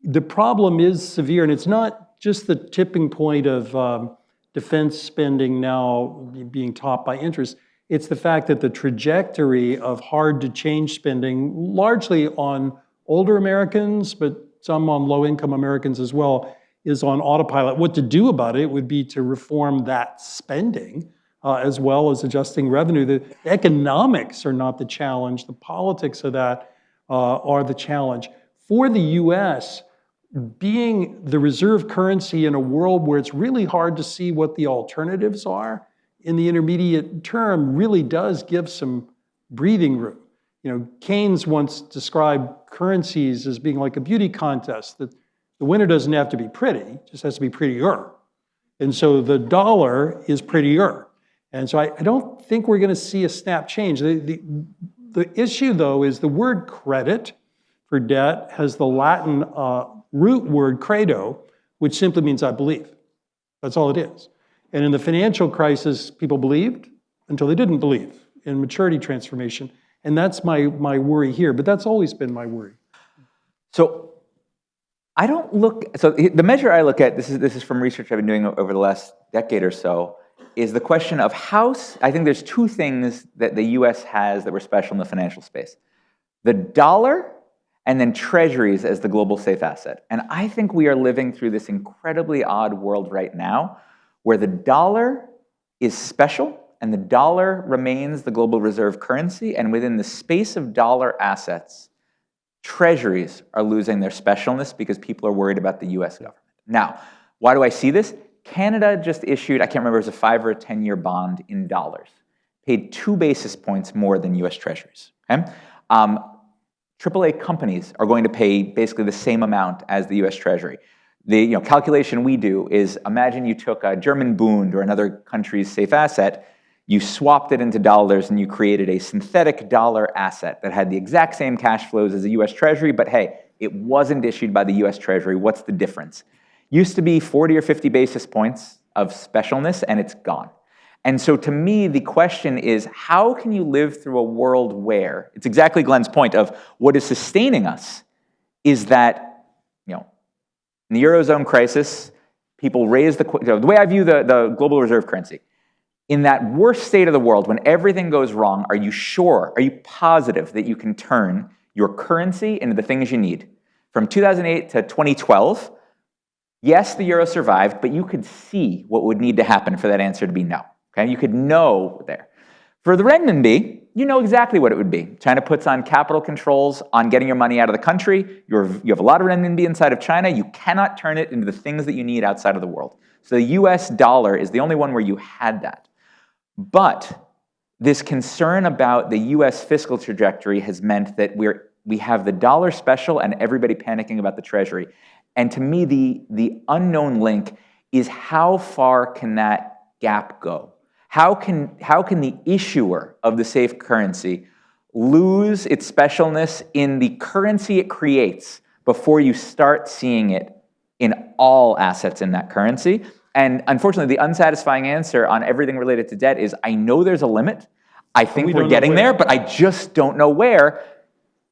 The problem is severe, and it's not just the tipping point of defense spending now being topped by interest. It's the fact that the trajectory of hard-to-change spending, largely on older Americans, but some on low-income Americans as well, is on autopilot. What to do about it would be to reform that spending, as well as adjusting revenue. The economics are not the challenge. The politics of that are the challenge. For the U.S., being the reserve currency in a world where it's really hard to see what the alternatives are in the intermediate term really does give some breathing room. Keynes once described currencies as being like a beauty contest, that the winner doesn't have to be pretty, it just has to be prettier. And so the dollar is prettier. And so I don't think we're going to see a snap change. The issue, though, is the word credit for debt has the Latin root word credo, which simply means I believe. That's all it is. And in the financial crisis, people believed until they didn't believe in maturity transformation. And that's my worry here, but that's always been my worry. So the measure I look at, this is from research I've been doing over the last decade or so, is the question of I think there's two things that the US has that were special in the financial space. The dollar and then treasuries as the global safe asset. And I think we are living through this incredibly odd world right now where the dollar is special and the dollar remains the global reserve currency, and within the space of dollar assets, treasuries are losing their specialness because people are worried about the US government. Now, why do I see this? Canada just issued, I can't remember, it was a 5 or a 10-year bond in dollars, paid 2 basis points more than US treasuries. Okay? AAA companies are going to pay basically the same amount as the US Treasury. The calculation we do is, imagine you took a German Bund or another country's safe asset, you swapped it into dollars and you created a synthetic dollar asset that had the exact same cash flows as the US Treasury, but hey, it wasn't issued by the US Treasury. What's the difference? Used to be 40 or 50 basis points of specialness, and it's gone. And so to me, the question is, how can you live through a world where, it's exactly Glenn's point of what is sustaining us, is that, in the Eurozone crisis, people raise the way I view the global reserve currency. In that worst state of the world, when everything goes wrong, are you sure, are you positive that you can turn your currency into the things you need? From 2008 to 2012, yes, the euro survived, but you could see what would need to happen for that answer to be no. Okay? You could know there. For the renminbi, you know exactly what it would be. China puts on capital controls on getting your money out of the country. You have a lot of renminbi inside of China. You cannot turn it into the things that you need outside of the world. So the US dollar is the only one where you had that. But this concern about the US fiscal trajectory has meant that we have the dollar special and everybody panicking about the treasury. And to me, the unknown link is how far can that gap go? How can the issuer of the safe currency lose its specialness in the currency it creates before you start seeing it in all assets in that currency? And unfortunately, the unsatisfying answer on everything related to debt is, I know there's a limit. I think we we're don't know getting where. there, but I just don't know where.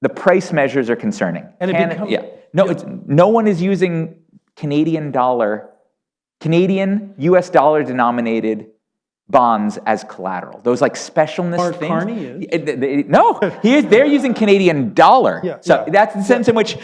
The price measures are concerning. And it becomes- No one is using Canadian US dollar denominated bonds as collateral. Those like specialness Mark things. Carney is. No, they're using Canadian dollar. Yeah, So yeah. that's the sense in which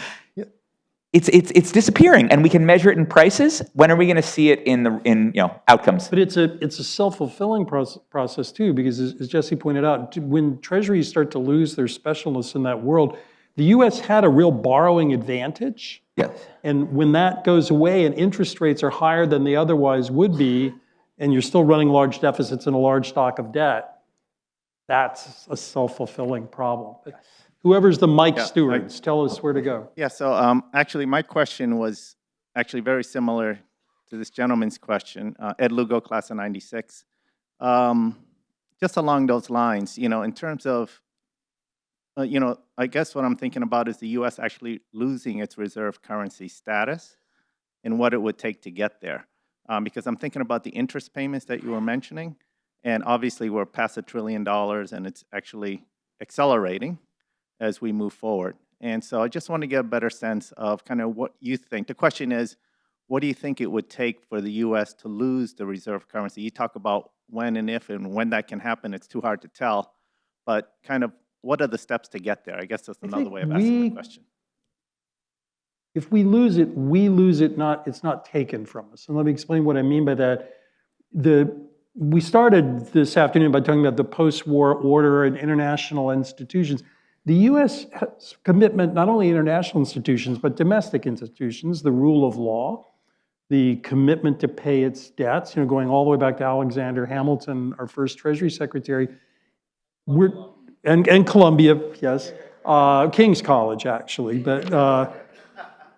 it's disappearing, and we can measure it in prices. When are we going to see it in outcomes? But it's a self-fulfilling process too, because as Jesse pointed out, when treasuries start to lose their specialness in that world, the US had a real borrowing advantage. Yes. And when that goes away and interest rates are higher than they otherwise would be, and you're still running large deficits and a large stock of debt, that's a self-fulfilling problem. But whoever's the mic stewards, tell us where to go. Yeah, so actually my question was actually very similar to this gentleman's question, Ed Lugo, class of 96. Just along those lines, in terms of, I guess what I'm thinking about is the US actually losing its reserve currency status and what it would take to get there. Because I'm thinking about the interest payments that you were mentioning, and obviously we're past $1 trillion and it's actually accelerating as we move forward. And so I just want to get a better sense of kind of what you think. The question is, what do you think it would take for the US to lose the reserve currency? You talk about when and if and when that can happen, it's too hard to tell, but kind of what are the steps to get there? I guess that's another way of asking the question. If we lose it, it's not taken from us. And let me explain what I mean by that. We started this afternoon by talking about the post-war order and international institutions. The US has commitment, not only international institutions, but domestic institutions, the rule of law, the commitment to pay its debts, going all the way back to Alexander Hamilton, our first Treasury Secretary. And Columbia, yes. King's College, actually, but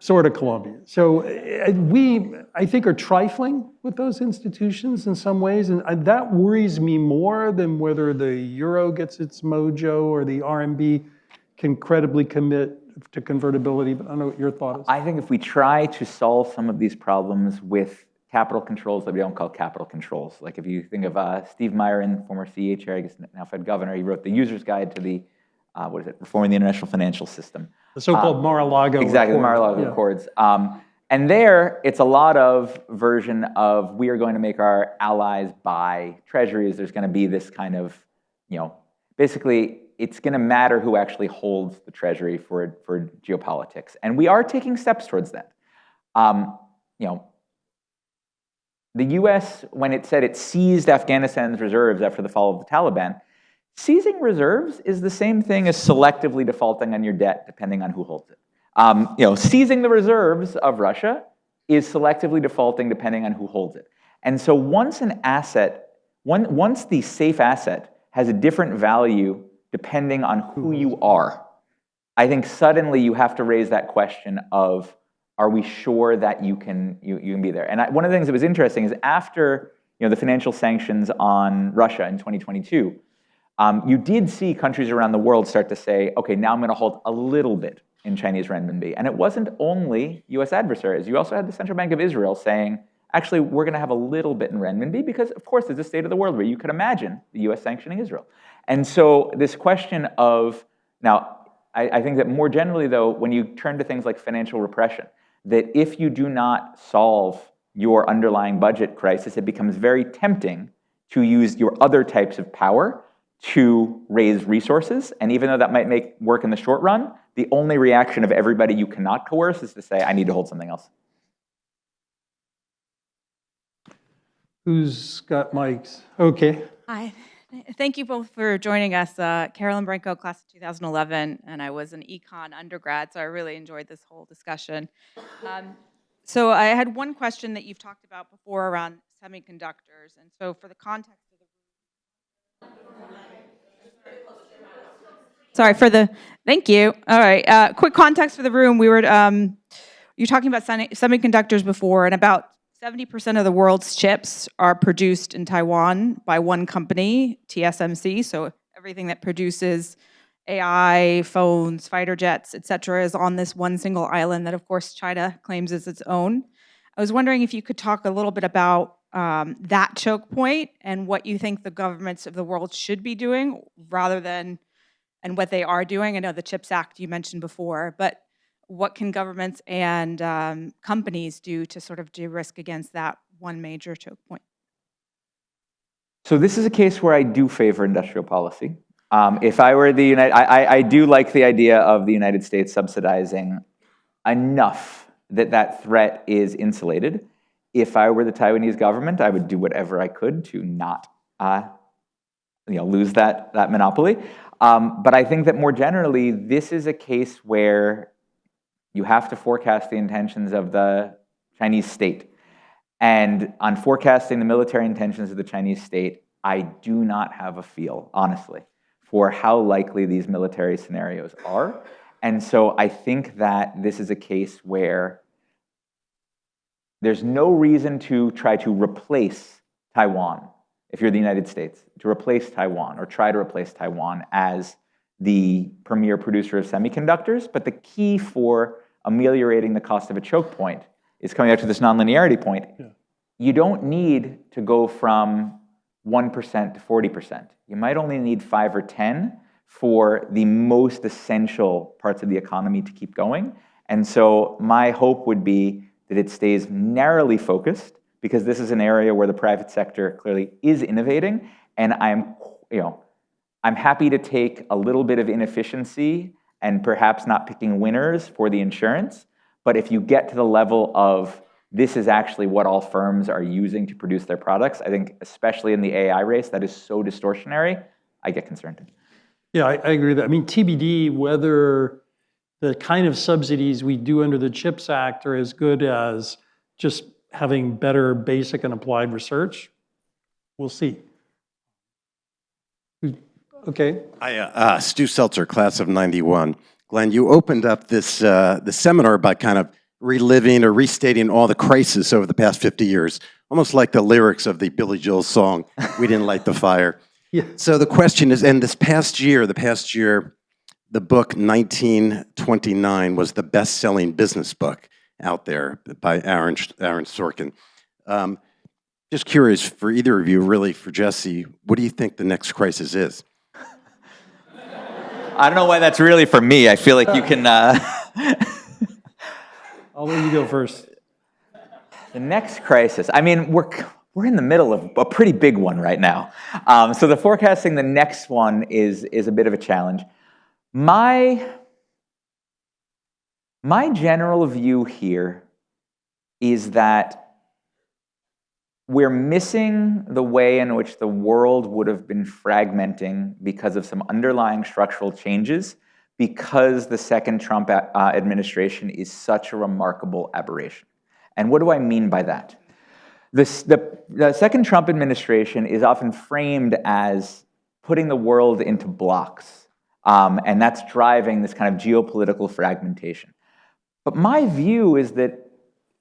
sort of Columbia. So I think, are trifling with those institutions in some ways, and that worries me more than whether the euro gets its mojo or the RMB can credibly commit to convertibility. But I don't know what your thought is. I think if we try to solve some of these problems with capital controls that we don't call capital controls, like if you think of Steve Myron, former CEA chair, I guess now Fed governor, he wrote the user's guide to the, reforming the international financial system. The so-called Mar-a-Lago Exactly, the Accord. Mar-a-Lago Accords. And there, it's a lot of version of we are going to make our allies buy treasuries. There's going to be this kind of, basically, it's going to matter who actually holds the treasury for geopolitics. And we are taking steps towards that. The US, when it said it seized Afghanistan's reserves after the fall of the Taliban, seizing reserves is the same thing as selectively defaulting on your debt, depending on who holds it. Seizing the reserves of Russia is selectively defaulting depending on who holds it. And so once an asset, once the safe asset has a different value depending on who you are, I think suddenly you have to raise that question of, are we sure that you can be there? And one of the things that was interesting is after the financial sanctions on Russia in 2022, you did see countries around the world start to say, okay, now I'm going to hold a little bit in Chinese renminbi. And it wasn't only US adversaries. You also had the Central Bank of Israel saying, actually, we're going to have a little bit in renminbi because, of course, there's a state of the world where you could imagine the US sanctioning Israel. And so this question of, now, I think that more generally, though, when you turn to things like financial repression, that if you do not solve your underlying budget crisis, it becomes very tempting to use your other types of power to raise resources. And even though that might work in the short run, the only reaction of everybody you cannot coerce is to say, I need to hold something else. Who's got mics? Okay. Hi. Thank you both for joining us. Carolyn Branco, class of 2011, and I was an econ undergrad, so I really enjoyed this whole discussion. So I had one question that you've talked about before around semiconductors, and so for the context of the thank you. All right, quick context for the room. We were, you're talking about semiconductors before, and about 70% of the world's chips are produced in Taiwan by one company, TSMC. So everything that produces AI, phones, fighter jets, et cetera, is on this one single island that, of course, China claims is its own. I was wondering if you could talk a little bit about that choke point and what you think the governments of the world should be doing rather than, and what they are doing. I know the CHIPS Act you mentioned before, but what can governments and companies do to sort of de-risk against that one major choke point? So this is a case where I do favor industrial policy. If I were the United, I do like the idea of the United States subsidizing enough that that threat is insulated. If I were the Taiwanese government, I would do whatever I could to not, lose that monopoly. But I think that more generally, this is a case where you have to forecast the intentions of the Chinese state. And on forecasting the military intentions of the Chinese state, I do not have a feel, honestly, for how likely these military scenarios are. And so I think that this is a case where there's no reason to try to replace Taiwan, if you're the United States, to replace Taiwan or try to replace Taiwan as the premier producer of semiconductors. But the key for ameliorating the cost of a choke point is coming back to this nonlinearity point. Yeah. You don't need to go from 1% to 40%. You might only need 5 or 10 for the most essential parts of the economy to keep going. And so my hope would be that it stays narrowly focused, because this is an area where the private sector clearly is innovating. And I'm happy to take a little bit of inefficiency and perhaps not picking winners for the insurance. But if you get to the level of this is actually what all firms are using to produce their products, I think especially in the AI race, that is so distortionary, I get concerned. Yeah, I agree with that. I mean, TBD, whether the kind of subsidies we do under the CHIPS Act are as good as just having better basic and applied research, we'll see. Okay. Stu Seltzer, class of 91. Glenn, you opened up this the seminar by kind of reliving or restating all the crises over the past 50 years, almost like the lyrics of the Billy Joel song, "We Didn't Light the Fire." Yeah. So the question is, and this past year, the book 1929 was the best-selling business book out there by Aaron Sorkin. Just curious, for either of you, really for Jesse, what do you think the next crisis is? I don't know why that's really for me. I feel like you can... I'll let you go first. The next crisis, I mean, we're in the middle of a pretty big one right now. So the forecasting the next one is a bit of a challenge. My general view here is that we're missing the way in which the world would have been fragmenting because of some underlying structural changes, because the second Trump administration is such a remarkable aberration. And what do I mean by that? The second Trump administration is often framed as putting the world into blocks, and that's driving this kind of geopolitical fragmentation. But my view is that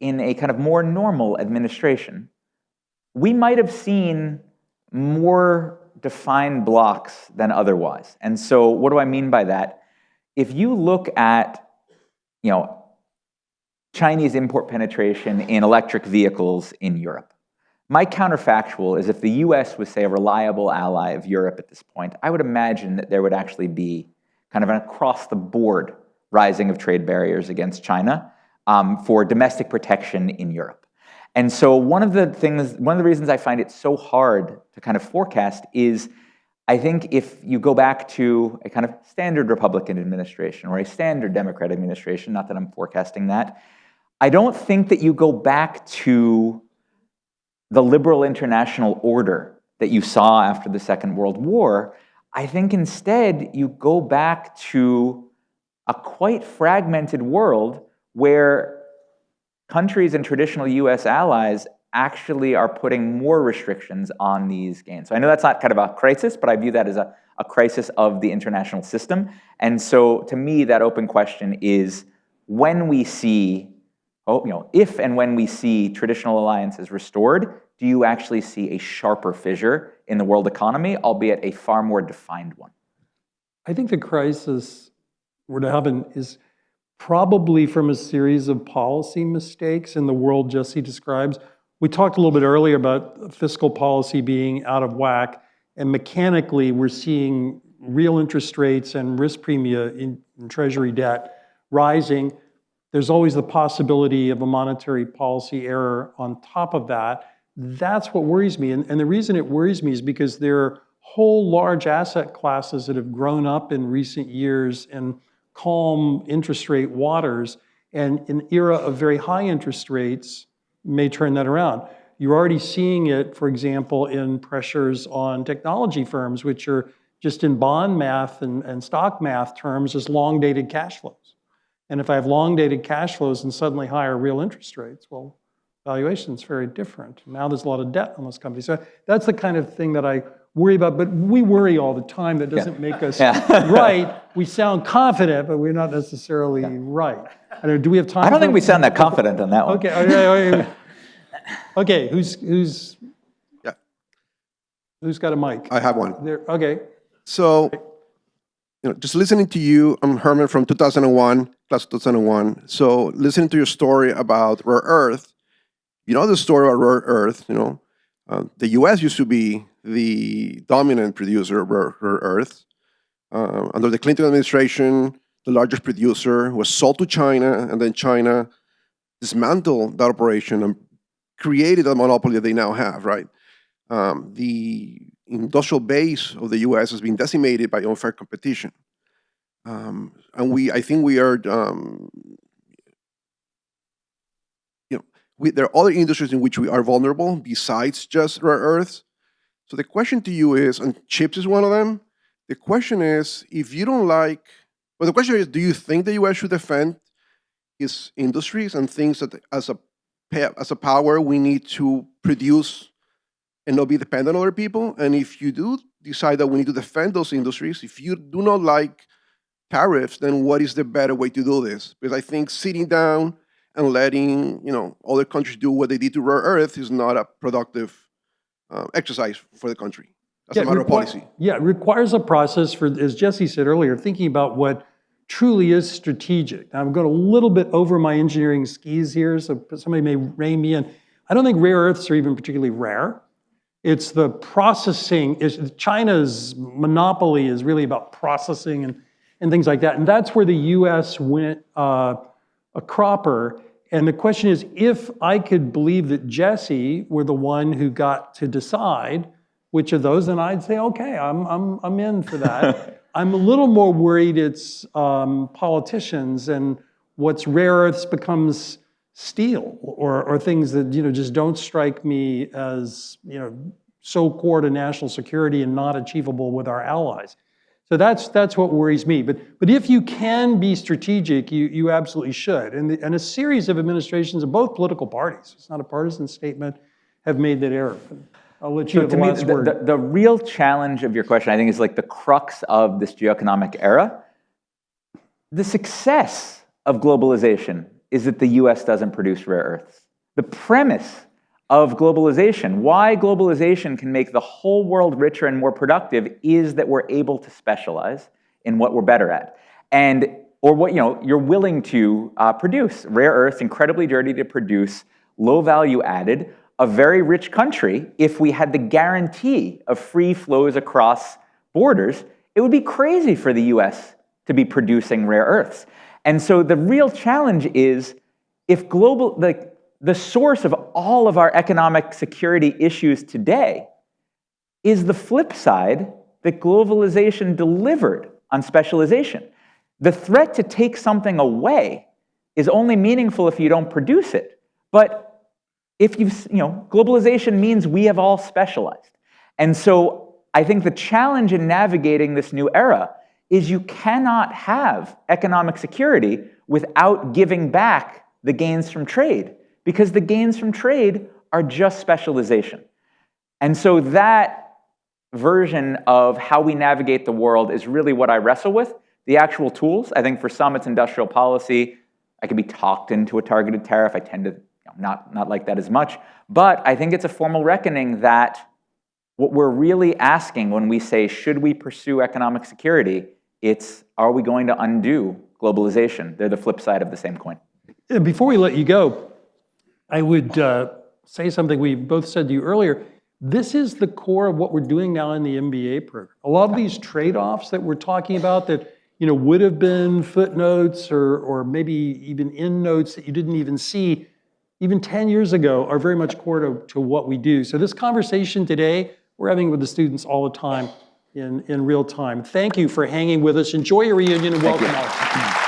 in a kind of more normal administration, we might have seen more defined blocks than otherwise. And so what do I mean by that? If you look at, Chinese import penetration in electric vehicles in Europe, my counterfactual is if the US was, say, a reliable ally of Europe at this point, I would imagine that there would actually be kind of an across-the-board rising of trade barriers against China for domestic protection in Europe. And so one of the reasons I find it so hard to kind of forecast is, I think if you go back to a kind of standard Republican administration or a standard Democrat administration, not that I'm forecasting that, I don't think that you go back to the liberal international order that you saw after the Second World War. I think instead you go back to a quite fragmented world where countries and traditional US allies actually are putting more restrictions on these gains. So I know that's not kind of a crisis, but I view that as a crisis of the international system. And so to me, that open question is when we see, if and when we see traditional alliances restored, do you actually see a sharper fissure in the world economy, albeit a far more defined one? I think the crisis we're to happen is probably from a series of policy mistakes in the world Jesse describes, we talked a little bit earlier about fiscal policy being out of whack, and mechanically we're seeing real interest rates and risk premia in Treasury debt rising. There's always the possibility of a monetary policy error on top of that. That's what worries me. And the reason it worries me is because there are whole large asset classes that have grown up in recent years in calm interest rate waters, and an era of very high interest rates may turn that around. You're already seeing it, for example, in pressures on technology firms, which are just in bond math and stock math terms as long-dated cash flows. And if I have long-dated cash flows and suddenly higher real interest rates, well, valuation's very different. Now there's a lot of debt on those companies. So that's the kind of thing that I worry about, but we worry all the time. That doesn't make us right. We sound confident, but we're not necessarily right. I don't know, do we have time? I don't think we sound that confident on that one. Okay, okay, who's got a mic? I have one. There, okay. So, just listening to you, I'm Herman from 2001, class of 2001. So, listening to your story about rare earth, you know the story about rare earth, the US used to be the dominant producer of rare earths. Under the Clinton administration, the largest producer was sold to China, and then China dismantled that operation and created a monopoly that they now have, right? The industrial base of the US has been decimated by unfair competition. And I think we are, there are other industries in which we are vulnerable besides just rare earths. So the question to you is, and chips is one of them, the question is, if you don't like, well, the question is, do you think the US should defend its industries and things that as a power we need to produce and not be dependent on other people? And if you do decide that we need to defend those industries, if you do not like tariffs, then what is the better way to do this? Because I think sitting down and letting other countries do what they did to rare earth is not a productive exercise for the country. That's a matter of policy. Yeah, it requires a process for, as Jesse said earlier, thinking about what truly is strategic. Now, I'm going a little bit over my engineering skis here, so somebody may rein me in. I don't think rare earths are even particularly rare. It's the processing. China's monopoly is really about processing and things like that. And that's where the US went a cropper. And the question is, if I could believe that Jesse were the one who got to decide which of those, then I'd say, okay, I'm in for that. I'm a little more worried it's politicians, and what's rare earths becomes steel or things that just don't strike me as so core to national security and not achievable with our allies. So that's what worries me. But if you can be strategic, you absolutely should. And a series of administrations of both political parties, it's not a partisan statement, have made that error. I'll let you have the last word. The real challenge of your question, I think, is like the crux of this geoeconomic era. The success of globalization is that the US doesn't produce rare earths. The premise of globalization, why globalization can make the whole world richer and more productive, is that we're able to specialize in what we're better at. Or what you're willing to produce. Rare earths, incredibly dirty to produce, low value added, a very rich country. If we had the guarantee of free flows across borders, it would be crazy for the US to be producing rare earths. And so the real challenge is, if the source of all of our economic security issues today is the flip side that globalization delivered on specialization. The threat to take something away is only meaningful if you don't produce it. But if globalization means we have all specialized. And so I think the challenge in navigating this new era is you cannot have economic security without giving back the gains from trade, because the gains from trade are just specialization. And so that version of how we navigate the world is really what I wrestle with. The actual tools, I think for some it's industrial policy. I could be talked into a targeted tariff. I tend to not like that as much. But I think it's a formal reckoning that what we're really asking when we say, should we pursue economic security, it's, are we going to undo globalization? They're the flip side of the same coin. Before we let you go, I would say something we both said to you earlier. This is the core of what we're doing now in the MBA program. A lot of these trade-offs that we're talking about that would have been footnotes or maybe even endnotes that you didn't even see even 10 years ago are very much core to what we do. So this conversation today, we're having with the students all the time in real time. Thank you for hanging with us. Enjoy your reunion and welcome out.